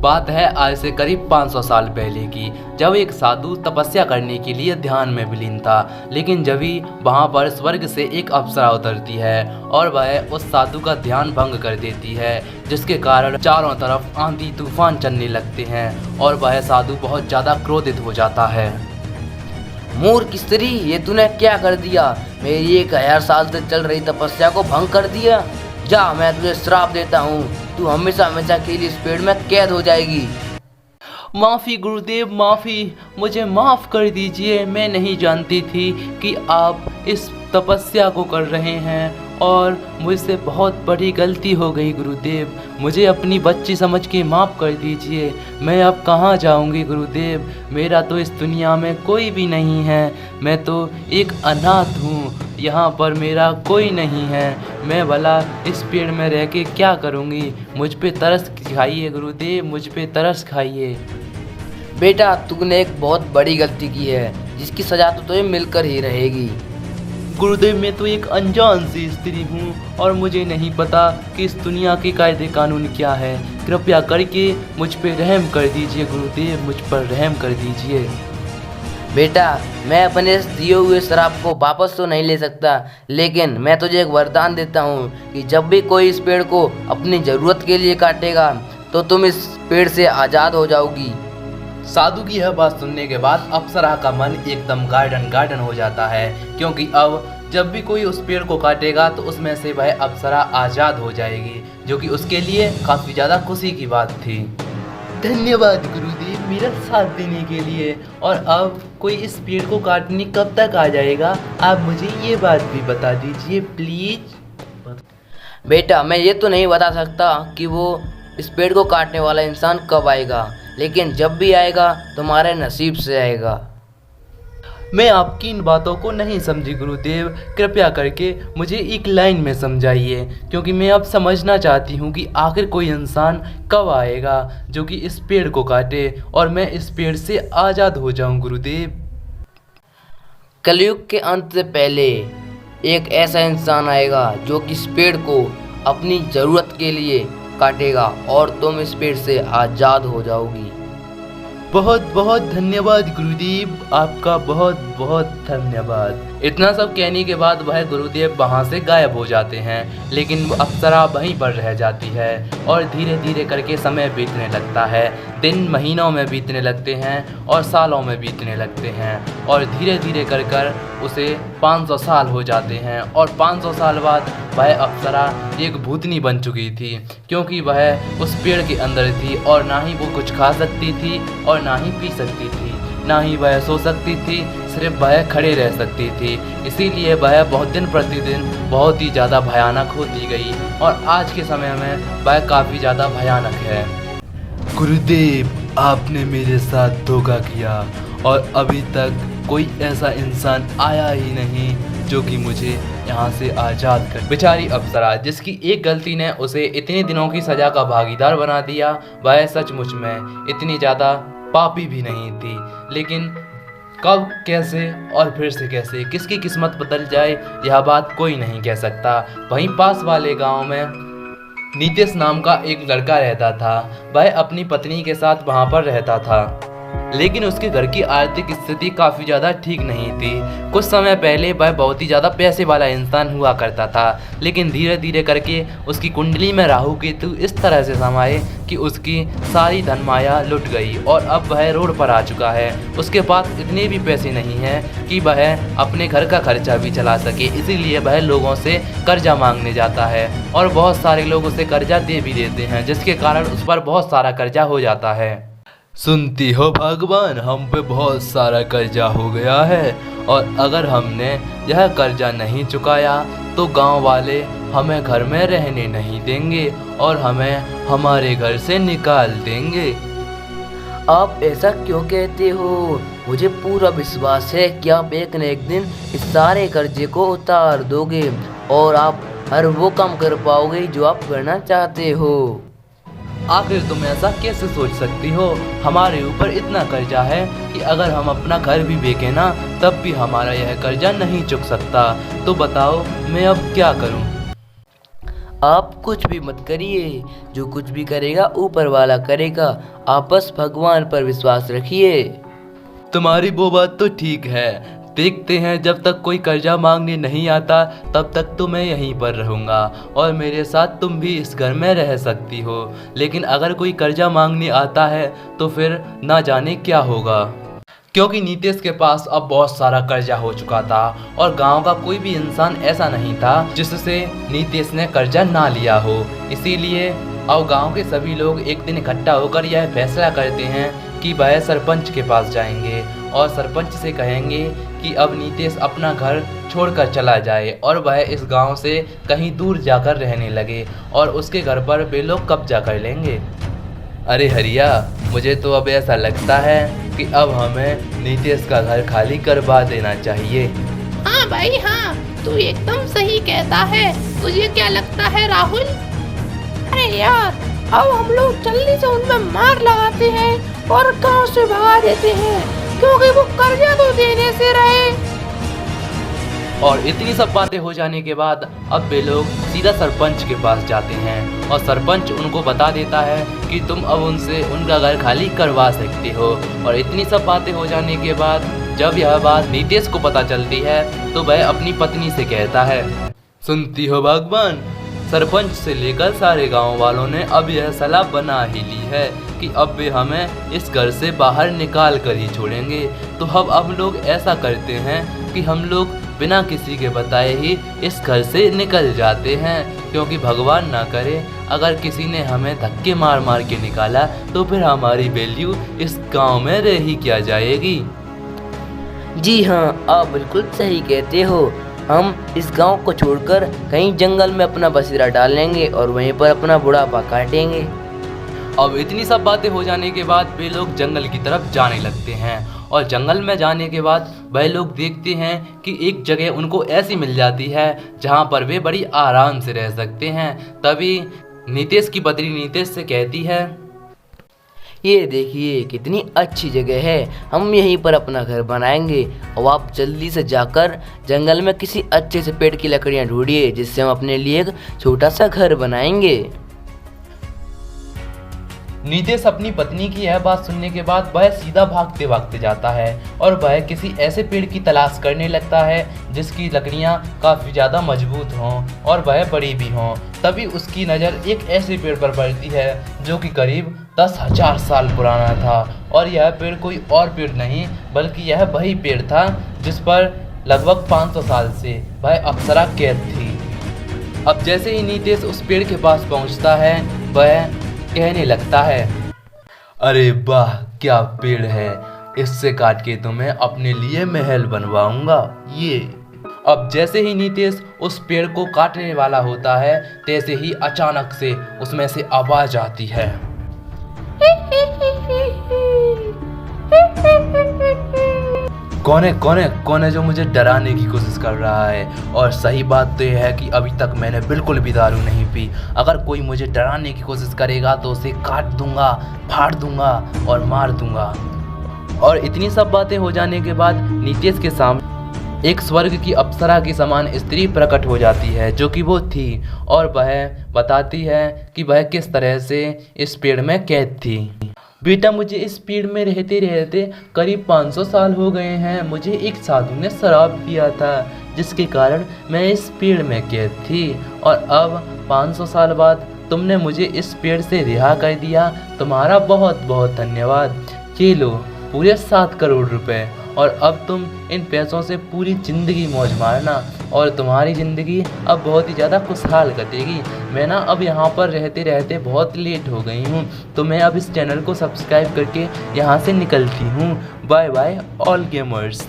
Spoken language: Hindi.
बात है आज से करीब 500 साल पहले की, जब एक साधु तपस्या करने के लिए ध्यान में विलीन था। लेकिन जब ही वहाँ पर स्वर्ग से एक अप्सरा उतरती है और वह उस साधु का ध्यान भंग कर देती है, जिसके कारण चारों तरफ आंधी तूफान चलने लगते हैं और वह साधु बहुत ज़्यादा क्रोधित हो जाता है। मूर्ख स्त्री, ये तूने क्या कर दिया? मेरी 1000 साल से चल रही तपस्या को भंग कर दिया। जा, मैं तुझे श्राप देता हूँ, तू हमेशा हमेशा के लिए इस पेड़ में कैद हो जाएगी। माफ़ी गुरुदेव, माफ़ी, मुझे माफ़ कर दीजिए। मैं नहीं जानती थी कि आप इस तपस्या को कर रहे हैं और मुझसे बहुत बड़ी गलती हो गई गुरुदेव। मुझे अपनी बच्ची समझ के माफ़ कर दीजिए। मैं अब कहाँ जाऊँगी गुरुदेव? मेरा तो इस दुनिया में कोई भी नहीं है। मैं तो एक अनाथ हूँ, यहाँ पर मेरा कोई नहीं है। मैं भला इस पेड़ में रह के क्या करूँगी? मुझ पे तरस खाइए गुरुदेव, मुझ पे तरस खाइए। बेटा, तूने एक बहुत बड़ी गलती की है, जिसकी सजा तो तुझे मिलकर ही रहेगी। गुरुदेव, मैं तो एक अनजान सी स्त्री हूँ और मुझे नहीं पता कि इस दुनिया के कायदे कानून क्या है। कृपया करके मुझ पे रहम कर दीजिए गुरुदेव, मुझ पर रहम कर दीजिए। बेटा, मैं अपने इस दिए हुए शराब को वापस तो नहीं ले सकता, लेकिन मैं तुझे एक वरदान देता हूँ कि जब भी कोई इस पेड़ को अपनी ज़रूरत के लिए काटेगा तो तुम इस पेड़ से आज़ाद हो जाओगी। साधु की यह बात सुनने के बाद अप्सरा का मन एकदम गार्डन हो जाता है, क्योंकि अब जब भी कोई उस पेड़ को काटेगा तो उसमें से वह अप्सरा आज़ाद हो जाएगी, जो कि उसके लिए काफ़ी ज़्यादा खुशी की बात थी। धन्यवाद गुरुदेव मेरा साथ देने के लिए। और अब कोई इस पेड़ को काटने कब तक आ जाएगा? आप मुझे ये बात भी बता दीजिए प्लीज़। बेटा, मैं ये तो नहीं बता सकता कि वो इस पेड़ को काटने वाला इंसान कब आएगा, लेकिन जब भी आएगा तुम्हारे नसीब से आएगा। मैं आपकी इन बातों को नहीं समझी गुरुदेव, कृपया करके मुझे एक लाइन में समझाइए, क्योंकि मैं अब समझना चाहती हूँ कि आखिर कोई इंसान कब आएगा जो कि इस पेड़ को काटे और मैं इस पेड़ से आज़ाद हो जाऊँ गुरुदेव। कलयुग के अंत से पहले एक ऐसा इंसान आएगा जो कि इस पेड़ को अपनी ज़रूरत के लिए काटेगा और तुम इस पेड़ से आज़ाद हो जाओगी। बहुत बहुत धन्यवाद गुरुदेव, आपका बहुत बहुत धन्यवाद। इतना सब कहने के बाद वह गुरुदेव वहाँ से गायब हो जाते हैं, लेकिन अप्सरा वहीं पर रह जाती है और धीरे धीरे करके समय बीतने लगता है। दिन महीनों में बीतने लगते हैं और सालों में बीतने लगते हैं और धीरे धीरे कर उसे 500 साल हो जाते हैं और 500 साल बाद वह अप्सरा एक भूतनी बन चुकी थी, क्योंकि वह उस पेड़ के अंदर थी और ना ही वो कुछ खा सकती थी और ना ही पी सकती थी, ना ही वह सो सकती थी, सिर्फ वह खड़े रह सकती थी। इसीलिए वह बहुत दिन प्रतिदिन बहुत ही ज़्यादा भयानक होती गई और आज के समय में वह काफ़ी ज़्यादा भयानक है। गुरुदेव, आपने मेरे साथ धोखा किया और अभी तक कोई ऐसा इंसान आया ही नहीं जो कि मुझे यहाँ से आज़ाद कर। बेचारी अप्सरा, जिसकी एक गलती ने उसे इतने दिनों की सज़ा का भागीदार बना दिया, वह सचमुच में इतनी ज़्यादा पापी भी नहीं थी। लेकिन कब, कैसे और फिर से कैसे किसकी किस्मत बदल जाए यह बात कोई नहीं कह सकता। वहीं पास वाले गांव में नीतीश नाम का एक लड़का रहता था। वह अपनी पत्नी के साथ वहां पर रहता था, लेकिन उसके घर की आर्थिक स्थिति काफ़ी ज़्यादा ठीक नहीं थी। कुछ समय पहले वह बहुत ही ज़्यादा पैसे वाला इंसान हुआ करता था, लेकिन धीरे धीरे करके उसकी कुंडली में राहु केतु इस तरह से समाये कि उसकी सारी धनमाया लुट गई और अब वह रोड पर आ चुका है। उसके पास इतने भी पैसे नहीं हैं कि वह अपने घर का खर्चा भी चला सके, इसीलिए वह लोगों से कर्जा मांगने जाता है और बहुत सारे लोग उसे कर्जा दे भी देते हैं, जिसके कारण उस पर बहुत सारा कर्जा हो जाता है। सुनती हो भगवान, हम पे बहुत सारा कर्जा हो गया है और अगर हमने यह कर्जा नहीं चुकाया तो गांव वाले हमें घर में रहने नहीं देंगे और हमें हमारे घर से निकाल देंगे। आप ऐसा क्यों कहते हो? मुझे पूरा विश्वास है कि आप एक न एक दिन इस सारे कर्जे को उतार दोगे और आप हर वो काम कर पाओगे जो आप करना चाहते हो। आखिर तुम ऐसा कैसे सोच सकती हो? हमारे ऊपर इतना कर्जा है कि अगर हम अपना घर भी बेचें ना, तब भी हमारा यह कर्जा नहीं चुक सकता। तो बताओ मैं अब क्या करूं? आप कुछ भी मत करिए, जो कुछ भी करेगा ऊपर वाला करेगा। आप बस भगवान पर विश्वास रखिए। तुम्हारी वो बात तो ठीक है, देखते हैं। जब तक कोई कर्जा मांगने नहीं आता तब तक तो मैं यहीं पर रहूँगा और मेरे साथ तुम भी इस घर में रह सकती हो। लेकिन अगर कोई कर्जा मांगने आता है तो फिर ना जाने क्या होगा, क्योंकि नीतीश के पास अब बहुत सारा कर्जा हो चुका था और गांव का कोई भी इंसान ऐसा नहीं था जिससे नीतीश ने कर्जा ना लिया हो। इसीलिए अब गांव के सभी लोग एक दिन इकट्ठा होकर यह फैसला करते हैं कि वह सरपंच के पास जाएंगे और सरपंच से कहेंगे कि अब नीतीश अपना घर छोड़कर चला जाए और वह इस गांव से कहीं दूर जाकर रहने लगे और उसके घर पर वे लोग कब्जा कर लेंगे। अरे हरिया, मुझे तो अब ऐसा लगता है कि अब हमें नीतीश का घर खाली करवा देना चाहिए। हाँ भाई हाँ, तू एकदम सही कहता है। तुझे क्या लगता है राहुल? अरे यार, अब हम लोग जल्दी से उनमें मार लगाते हैं और गांव से भगा देते हैं, क्योंकि वो कर्जा तो देने से रहे। और इतनी सब बातें हो जाने के बाद अब वे लोग सीधा सरपंच के पास जाते हैं और सरपंच उनको बता देता है कि तुम अब उनसे उनका घर खाली करवा सकते हो। और इतनी सब बातें हो जाने के बाद जब यह बात नीतीश को पता चलती है तो वह अपनी पत्नी से कहता है, सुनती हो भगवान, सरपंच से लेकर सारे गांव वालों ने अब यह सलाह बना ही ली है कि अब वे हमें इस घर से बाहर निकाल कर ही छोड़ेंगे। तो अब हम लोग ऐसा करते हैं कि हम लोग बिना किसी के बताए ही इस घर से निकल जाते हैं, क्योंकि भगवान ना करे अगर किसी ने हमें धक्के मार मार के निकाला तो फिर हमारी वैल्यू इस गांव में रह ही क्या जाएगी। जी हाँ, आप बिल्कुल सही कहते हो। हम इस गांव को छोड़कर कहीं जंगल में अपना बसेरा डाल लेंगे और वहीं पर अपना बुढ़ापा काटेंगे। अब इतनी सब बातें हो जाने के बाद वे लोग जंगल की तरफ जाने लगते हैं और जंगल में जाने के बाद वह लोग देखते हैं कि एक जगह उनको ऐसी मिल जाती है जहां पर वे बड़ी आराम से रह सकते हैं। तभी नीतीश की पत्नी नीतीश से कहती है, ये देखिए कितनी अच्छी जगह है, हम यहीं पर अपना घर बनाएंगे। और आप जल्दी से जाकर जंगल में किसी अच्छे से पेड़ की लकड़ियाँ ढूंढिए जिससे हम अपने लिए एक छोटा सा घर बनाएंगे। नीतीश अपनी पत्नी की यह बात सुनने के बाद वह सीधा भागते भागते जाता है और वह किसी ऐसे पेड़ की तलाश करने लगता है जिसकी लकड़ियां काफ़ी ज़्यादा मजबूत हों और वह बड़ी भी हों। तभी उसकी नज़र एक ऐसे पेड़ पर पड़ती है जो कि करीब 10,000 साल पुराना था और यह पेड़ कोई और पेड़ नहीं बल्कि यह वही पेड़ था जिस पर लगभग 500 साल से वह अप्सरा कैद थी। अब जैसे ही नीतीश उस पेड़ के पास पहुंचता है वह कहने लगता है, अरे वाह क्या पेड़ है, इससे काट के तो मैं अपने लिए महल बनवाऊंगा। ये अब जैसे ही नीतीश उस पेड़ को काटने वाला होता है तैसे ही अचानक से उसमें से आवाज आती है, कौन है जो मुझे डराने की कोशिश कर रहा है। और सही बात तो यह है कि अभी तक मैंने बिल्कुल भी दारू नहीं पी। अगर कोई मुझे डराने की कोशिश करेगा तो उसे काट दूंगा, फाड़ दूंगा और मार दूंगा। और इतनी सब बातें हो जाने के बाद नीतीश के सामने एक स्वर्ग की अप्सरा की समान स्त्री प्रकट हो जाती है जो कि वो थी और वह बताती है कि वह किस तरह से इस पेड़ में कैद थी। बेटा, मुझे इस पेड़ में रहते रहते करीब 500 साल हो गए हैं। मुझे एक साधु ने श्राप दिया था जिसके कारण मैं इस पेड़ में कैद थी और अब 500 साल बाद तुमने मुझे इस पेड़ से रिहा कर दिया। तुम्हारा बहुत बहुत धन्यवाद। ये लो पूरे 7 करोड़ रुपए और अब तुम इन पैसों से पूरी ज़िंदगी मौज मारना और तुम्हारी ज़िंदगी अब बहुत ही ज़्यादा खुशहाल कटेगी। मैं ना अब यहाँ पर रहते रहते बहुत लेट हो गई हूँ, तो मैं अब इस चैनल को सब्सक्राइब करके यहाँ से निकलती हूँ। Bye bye all gamers.